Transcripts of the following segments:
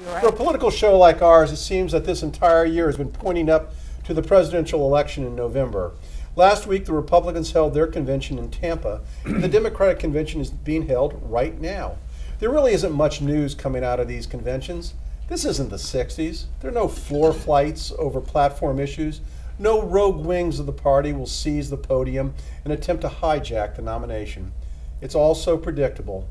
Right. For a political show like ours, it seems that this entire year has been pointing up to the presidential election in November. Last week, the Republicans held their convention in Tampa, and the Democratic convention is being held right now. There really isn't much news coming out of these conventions. This isn't the 60s. There are no floor fights over platform issues. No rogue wings of the party will seize the podium and attempt to hijack the nomination. It's all so predictable.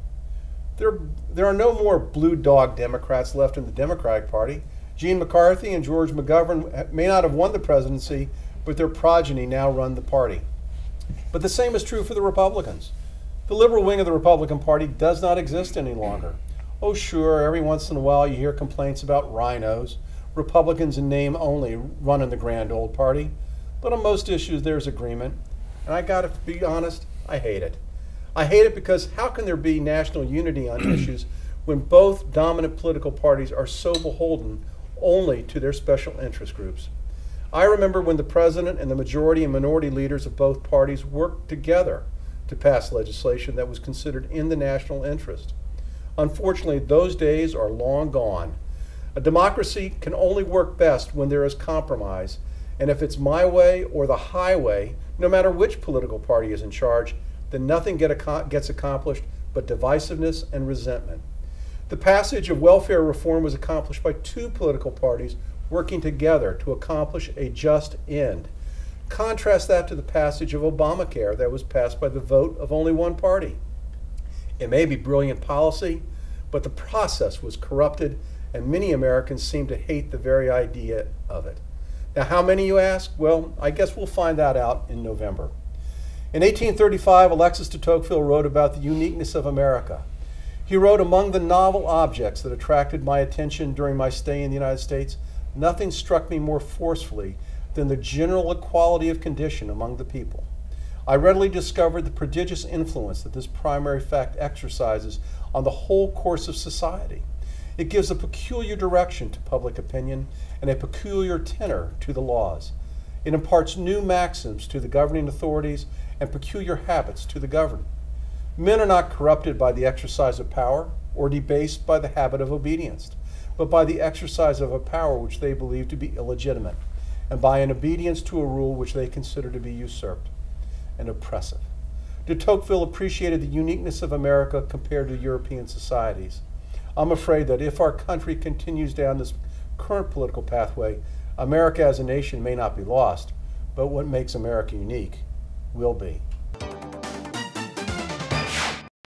There are no more blue dog Democrats left in the Democratic Party. Gene McCarthy and George McGovern may not have won the presidency, but their progeny now run the party. But the same is true for the Republicans. The liberal wing of the Republican Party does not exist any longer. Oh sure, every once in a while you hear complaints about rhinos, Republicans in name only running the grand old party. But on most issues there's agreement. And I gotta be honest, I hate it. I hate it because how can there be national unity on issues when both dominant political parties are so beholden only to their special interest groups? I remember when the president and the majority and minority leaders of both parties worked together to pass legislation that was considered in the national interest. Unfortunately, those days are long gone. A democracy can only work best when there is compromise, and if it's my way or the highway, no matter which political party is in charge, then nothing gets accomplished but divisiveness and resentment. The passage of welfare reform was accomplished by two political parties working together to accomplish a just end. Contrast that to the passage of Obamacare that was passed by the vote of only one party. It may be brilliant policy, but the process was corrupted, and many Americans seem to hate the very idea of it. Now, how many, you ask? Well, I guess we'll find that out in November. In 1835, Alexis de Tocqueville wrote about the uniqueness of America. He wrote, "Among the novel objects that attracted my attention during my stay in the United States, nothing struck me more forcefully than the general equality of condition among the people. I readily discovered the prodigious influence that this primary fact exercises on the whole course of society. It gives a peculiar direction to public opinion and a peculiar tenor to the laws. It imparts new maxims to the governing authorities and peculiar habits to the governed. Men are not corrupted by the exercise of power or debased by the habit of obedience, but by the exercise of a power which they believe to be illegitimate, and by an obedience to a rule which they consider to be usurped and oppressive." De Tocqueville appreciated the uniqueness of America compared to European societies. I'm afraid that if our country continues down this current political pathway, America as a nation may not be lost, but what makes America unique will be.